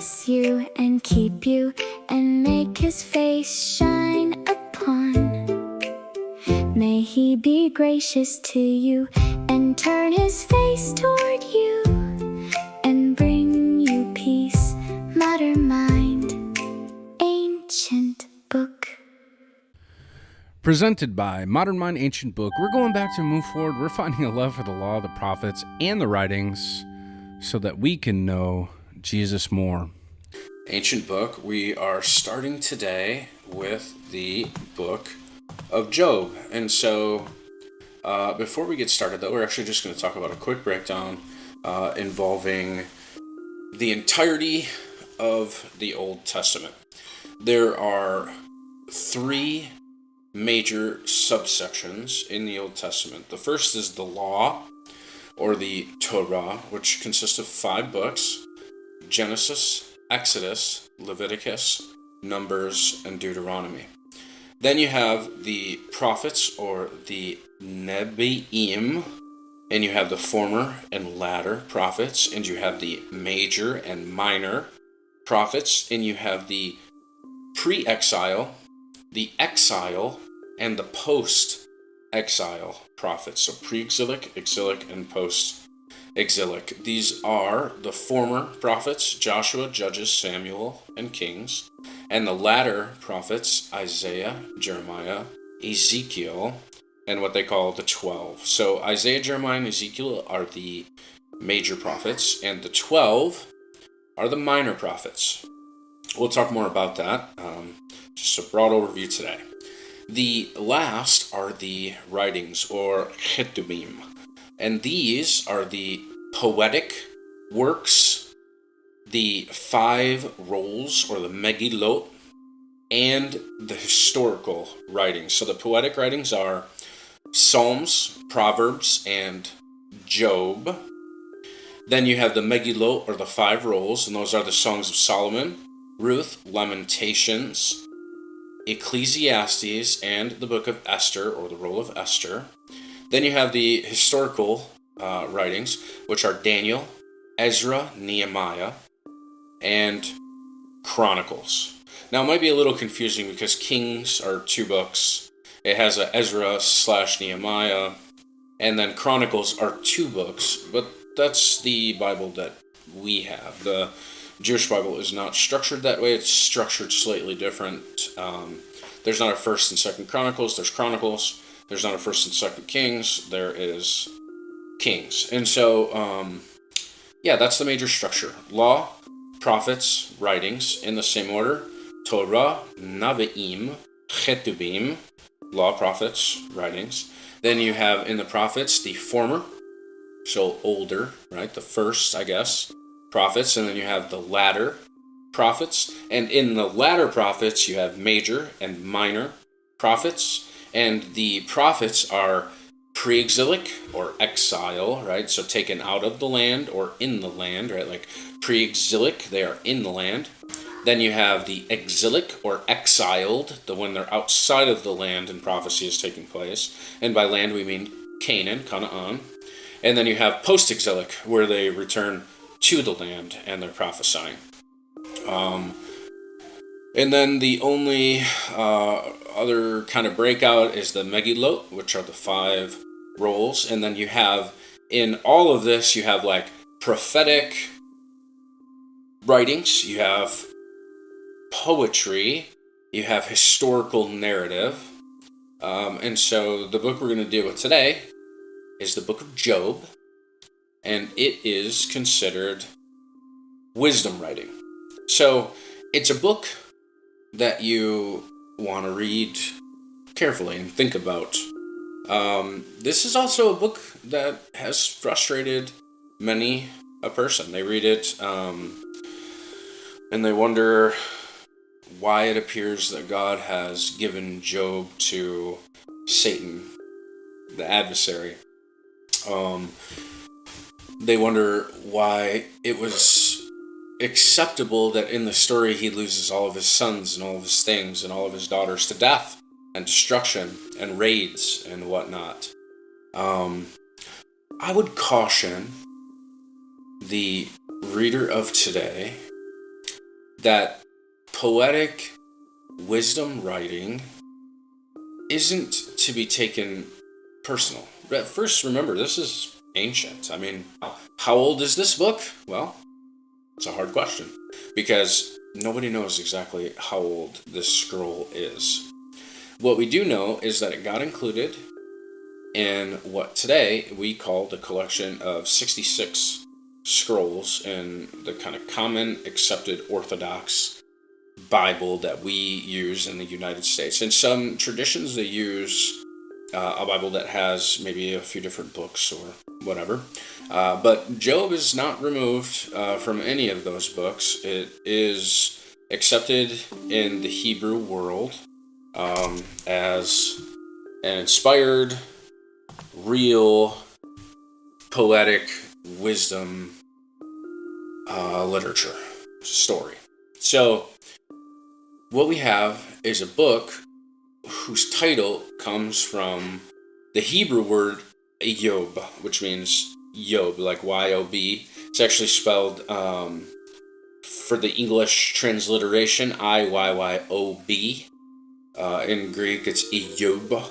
bless you and keep you, and make his face shine upon. May he be gracious to you, and turn his face toward you, and bring you peace. Modern Mind, Ancient Book. Presented by Modern Mind Ancient Book. We're going back to move forward. We're finding a love for the law, the prophets, and the writings so that we can know Jesus more. Ancient Book, we are starting today with the book of Job. And so before we get started, though, we're actually just going to talk about a quick breakdown involving the entirety of the Old Testament. There are three major subsections in the Old Testament. The first is the law, or the Torah, which consists of 5 books: Genesis, Exodus, Leviticus, Numbers, and Deuteronomy. Then you have the prophets, or the Nebi'im, and you have the former and latter prophets, and you have the major and minor prophets, and you have the pre-exile, the exile, and the post-exile prophets. So pre-exilic, exilic, and post-exilic. These are the former prophets: Joshua, Judges, Samuel, and Kings. And the latter prophets: Isaiah, Jeremiah, Ezekiel, and what they call the 12. So Isaiah, Jeremiah, and Ezekiel are the major prophets, and the 12 are the minor prophets. We'll talk more about that. Just a broad overview today. The last are the writings, or Ketubim, and these are the poetic works, the 5 rolls, or the Megillot, and the historical writings. So the poetic writings are Psalms, Proverbs, and Job. Then you have the Megillot, or the 5 rolls, and those are the Songs of Solomon, Ruth, Lamentations, Ecclesiastes, and the book of Esther, or the roll of Esther. Then you have the historical writings, which are Daniel, Ezra, Nehemiah, and Chronicles. Now, it might be a little confusing because Kings are 2 books. It has a Ezra/Nehemiah, and then Chronicles are 2 books, but that's the Bible that we have. The Jewish Bible is not structured that way. It's structured slightly different. There's not a 1st and 2nd Chronicles. There's Chronicles. There's not a 1st and 2nd Kings. There is Kings. And so, that's the major structure. Law, prophets, writings in the same order. Torah, Nevi'im, Ketubim, law, prophets, writings. Then you have in the prophets the former, so older, right? The first, I guess, prophets, and then you have the latter prophets, and in the latter prophets you have major and minor prophets, and the prophets are pre-exilic, or exile, right? So taken out of the land or in the land, right? Like pre-exilic, they are in the land. Then you have the exilic, or exiled, the when they're outside of the land and prophecy is taking place, and by land we mean Canaan, Canaan. And then you have post-exilic, where they return to the land and they're prophesying. And then the only other kind of breakout is the Megillot, which are the 5 rolls. And then you have, in all of this, you have like prophetic writings, you have poetry, you have historical narrative. And so the book we're going to deal with today is the book of Job. And it is considered wisdom writing. So it's a book that you want to read carefully and think about. This is also a book that has frustrated many a person. They read it and they wonder why it appears that God has given Job to Satan, the adversary. They wonder why it was acceptable that in the story he loses all of his sons and all of his things and all of his daughters to death and destruction and raids and whatnot. I would caution the reader of today that poetic wisdom writing isn't to be taken personal. But first, remember, this is ancient. I mean, how old is this book? Well, it's a hard question because nobody knows exactly how old this scroll is. What we do know is that it got included in what today we call the collection of 66 scrolls in the kind of common accepted Orthodox Bible that we use in the United States. In some traditions, they use a Bible that has maybe a few different books or whatever. But Job is not removed from any of those books. It is accepted in the Hebrew world as an inspired, real, poetic wisdom literature story. So, what we have is a book whose title comes from the Hebrew word Yob, which means Yob, like Y-O-B. It's actually spelled, for the English transliteration, I-Y-Y-O-B. In Greek, it's Eyob.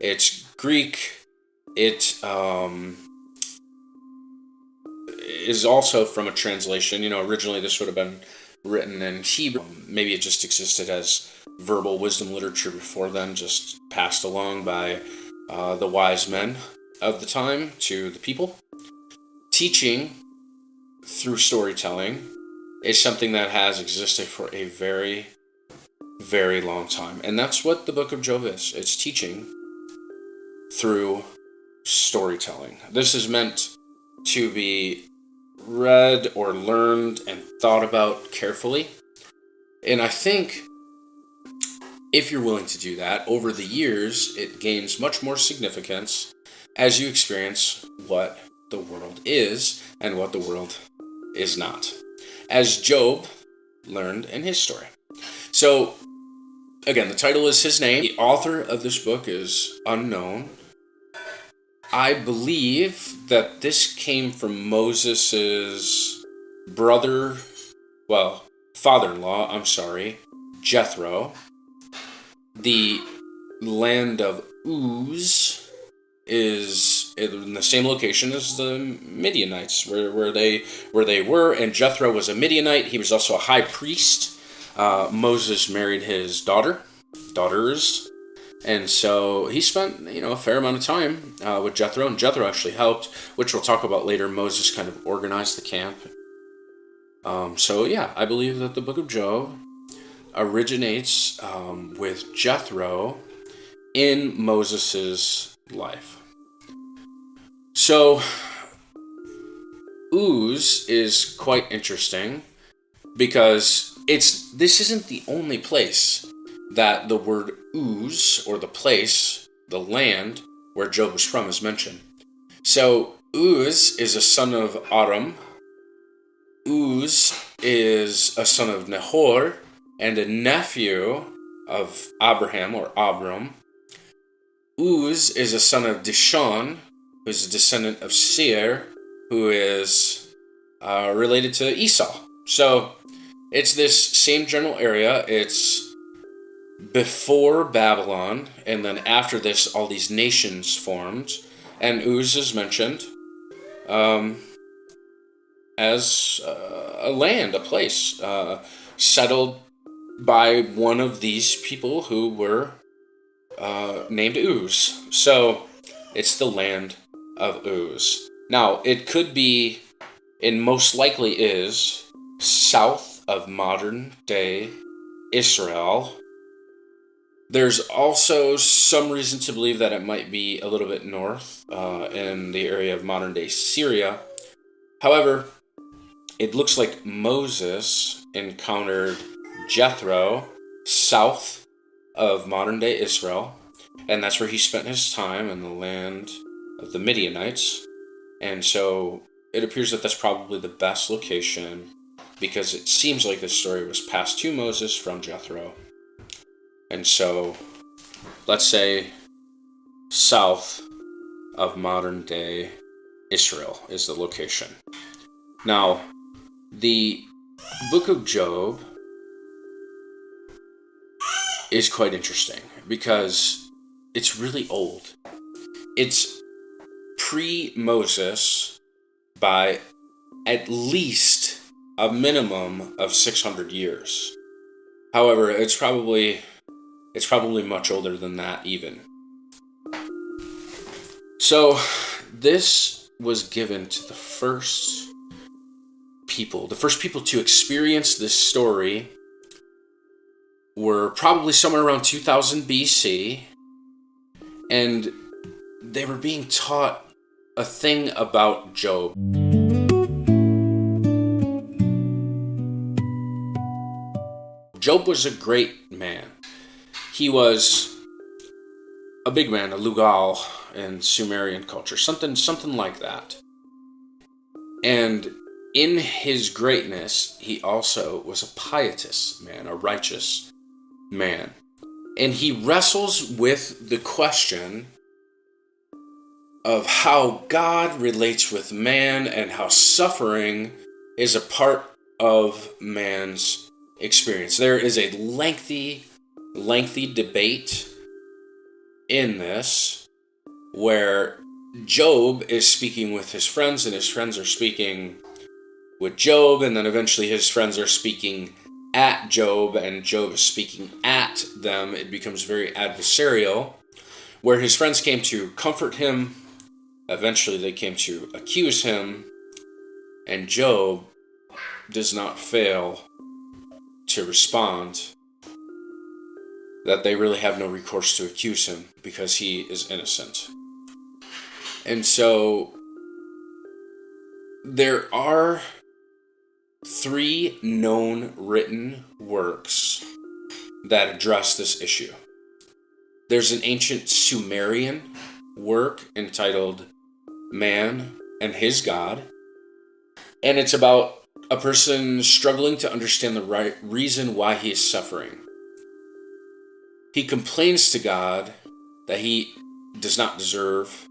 It's Greek. It is also from a translation. Originally this would have been written in Hebrew. Maybe it just existed as verbal wisdom literature before then, just passed along by the wise men of the time to the people. Teaching through storytelling is something that has existed for a very, very long time. And that's what the book of Job is. It's teaching through storytelling. This is meant to be read or learned and thought about carefully. And I think if you're willing to do that, over the years, it gains much more significance as you experience what the world is and what the world is not, as Job learned in his story. So, again, the title is his name. The author of this book is unknown. I believe that this came from Moses' father-in-law, Jethro. The land of Uz is in the same location as the Midianites, where they were, and Jethro was a Midianite. He was also a high priest. Moses married his daughters, and so he spent a fair amount of time with Jethro, and Jethro actually helped, which we'll talk about later. Moses kind of organized the camp. I believe that the book of Job originates with Jethro in Moses' life. So, Uz is quite interesting because this isn't the only place that the word Uz, or the place, the land where Job was from, is mentioned. So, Uz is a son of Aram. Uz is a son of Nahor and a nephew of Abraham or Abram. Uz is a son of Dishon, who is a descendant of Seir, who is related to Esau. So it's this same general area. It's before Babylon, and then after this, all these nations formed, and Uz is mentioned as a land, a place, settled by one of these people who were named Uz. So it's the land of Uz. Now, it could be, and most likely is, south of modern-day Israel. There's also some reason to believe that it might be a little bit north in the area of modern-day Syria. However, it looks like Moses encountered Jethro south of modern-day Israel, and that's where he spent his time, in the land of the Midianites. And so it appears that that's probably the best location, because it seems like this story was passed to Moses from Jethro. And so, let's say south of modern-day Israel is the location. Now, the Book of Job is quite interesting because it's really old. It's pre-Moses by at least a minimum of 600 years. However, it's probably much older than that even. So this was given to the first people to experience this story were probably somewhere around 2000 BC, and they were being taught a thing about Job. Job was a great man. He was a big man, a Lugal in Sumerian culture, something like that. And in his greatness, he also was a pietous man, a righteous man. And he wrestles with the question of how God relates with man and how suffering is a part of man's experience. There is a lengthy debate in this where Job is speaking with his friends and his friends are speaking with Job, and then eventually his friends are speaking at Job and Job is speaking at them. It becomes very adversarial, where his friends came to comfort him. Eventually they came to accuse him, and Job does not fail to respond that they really have no recourse to accuse him because he is innocent. And so there are 3 known written works that address this issue. There's an ancient Sumerian work entitled Man and His God, and it's about a person struggling to understand the right reason why he is suffering. He complains to God that he does not deserve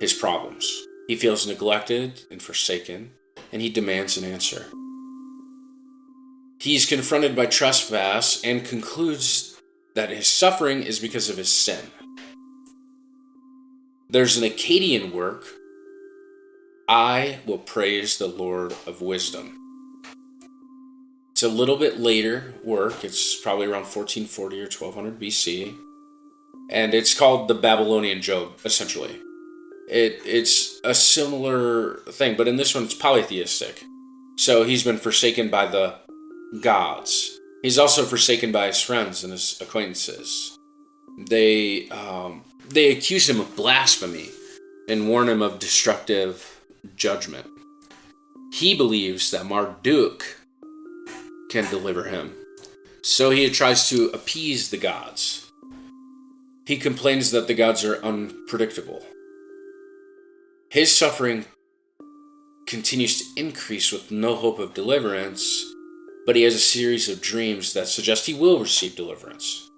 his problems. He feels neglected and forsaken, and he demands an answer. He's confronted by trespass and concludes that his suffering is because of his sin. There's an Akkadian work, I Will Praise the Lord of Wisdom. It's a little bit later work. It's probably around 1440 or 1200 BC. And it's called the Babylonian Job, essentially. It's a similar thing, but in this one it's polytheistic. So he's been forsaken by the gods. He's also forsaken by his friends and his acquaintances. They accuse him of blasphemy and warn him of destructive judgment. He believes that Marduk can deliver him, so he tries to appease the gods. He complains that the gods are unpredictable. His suffering continues to increase with no hope of deliverance, but he has a series of dreams that suggest he will receive deliverance.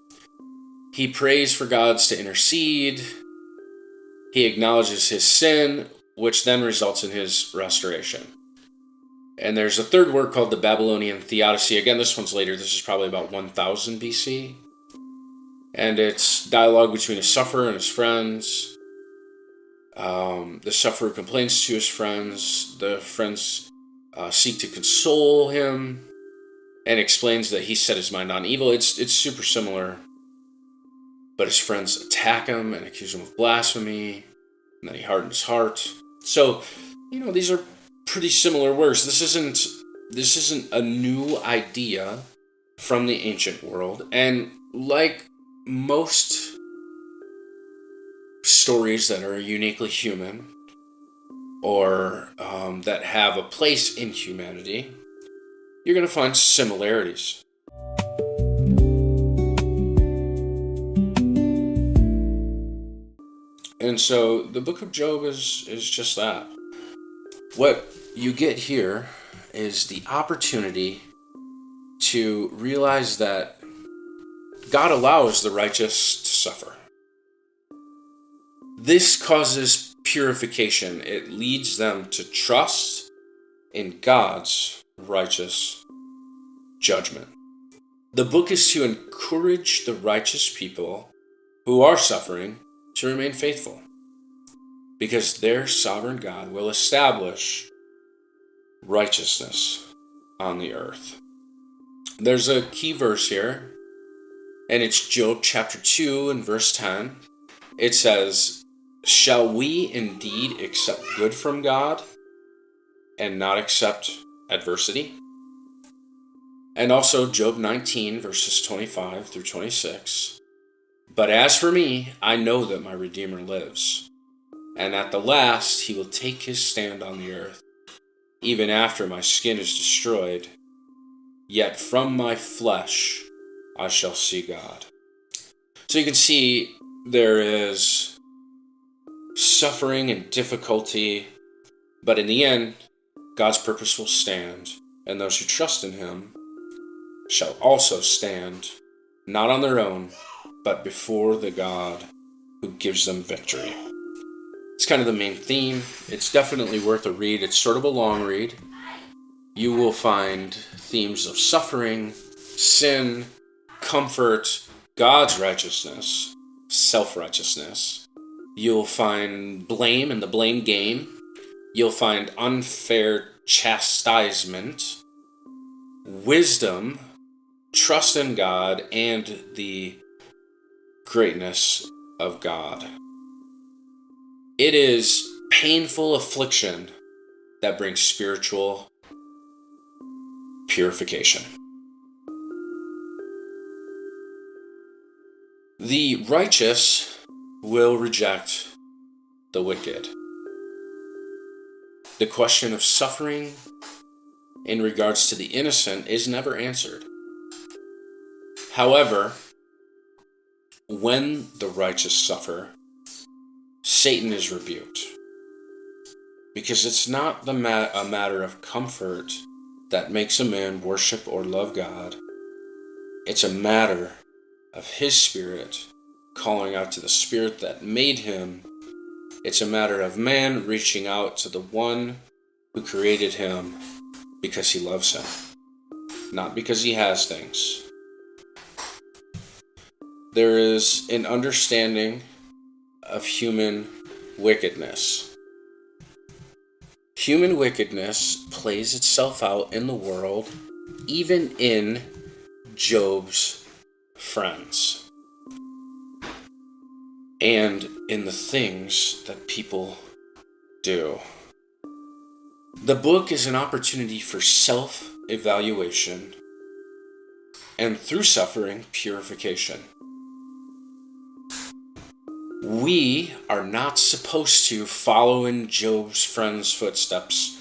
He prays for gods to intercede. He acknowledges his sin, which then results in his restoration. And there's a third work called the Babylonian Theodicy. Again, this one's later. This is probably about 1000 BC. And it's dialogue between a sufferer and his friends. The sufferer complains to his friends. The friends seek to console him and explains that he set his mind on evil. It's super similar. But his friends attack him and accuse him of blasphemy. And then he hardens his heart. So, these are pretty similar works. This isn't a new idea from the ancient world. And like most stories that are uniquely human or that have a place in humanity, you're going to find similarities. And so the book of Job is just that. What you get here is the opportunity to realize that God allows the righteous to suffer. This causes purification. It leads them to trust in God's righteous judgment. The book is to encourage the righteous people who are suffering to remain faithful, because their sovereign God will establish righteousness on the earth. There's a key verse here, and it's Job chapter 2 and verse 10. It says, "Shall we indeed accept good from God and not accept adversity?" And also Job 19 verses 25 through 26. "But as for me, I know that my Redeemer lives, and at the last he will take his stand on the earth. Even after my skin is destroyed, yet from my flesh I shall see God." So you can see there is suffering and difficulty, but in the end, God's purpose will stand, and those who trust in him shall also stand, not on their own, but before the God who gives them victory. It's kind of the main theme. It's definitely worth a read. It's sort of a long read. You will find themes of suffering, sin, comfort, God's righteousness, self-righteousness. You'll find blame and the blame game. You'll find unfair chastisement, wisdom, trust in God, and the greatness of God. It is painful affliction that brings spiritual purification. The righteous will reject the wicked. The question of suffering in regards to the innocent is never answered. However, when the righteous suffer, Satan is rebuked, because it's not a matter of comfort that makes a man worship or love God. It's a matter of his spirit calling out to the spirit that made him. It's a matter of man reaching out to the one who created him because he loves him, not because he has things. There is an understanding of human wickedness. Human wickedness plays itself out in the world, even in Job's friends, and in the things that people do. The book is an opportunity for self-evaluation and, through suffering, purification. We are not supposed to follow in Job's friends' footsteps,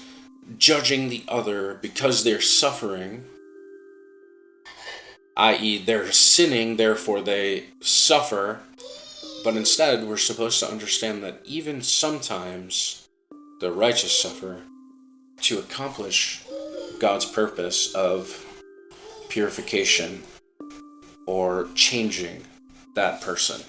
judging the other because they're suffering, i.e. they're sinning, therefore they suffer. But instead, we're supposed to understand that even sometimes the righteous suffer to accomplish God's purpose of purification or changing that person,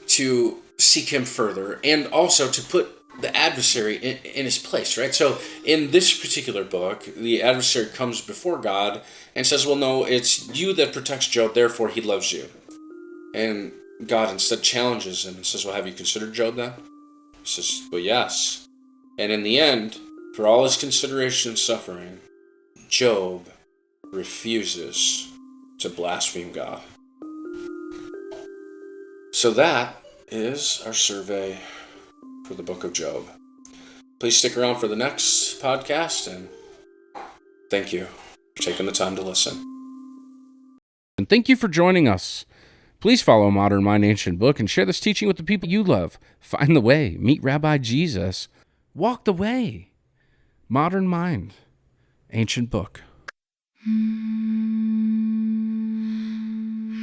to seek him further, and also to put the adversary in his place, right? So in this particular book, the adversary comes before God and says, well, no, it's you that protects Job, therefore he loves you. And God instead challenges him and says, well, have you considered Job then? He says, well, yes. And in the end, for all his consideration and suffering, Job refuses to blaspheme God. So that is our survey for the book of Job. Please stick around for the next podcast, and thank you for taking the time to listen. And thank you for joining us. Please follow Modern Mind, Ancient Book and share this teaching with the people you love. Find the way. Meet Rabbi Jesus. Walk the way. Modern Mind, Ancient Book.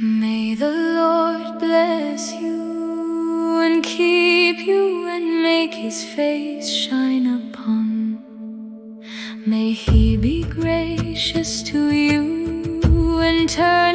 May the Lord bless you and keep you and make his face shine upon. May he be gracious to you and turn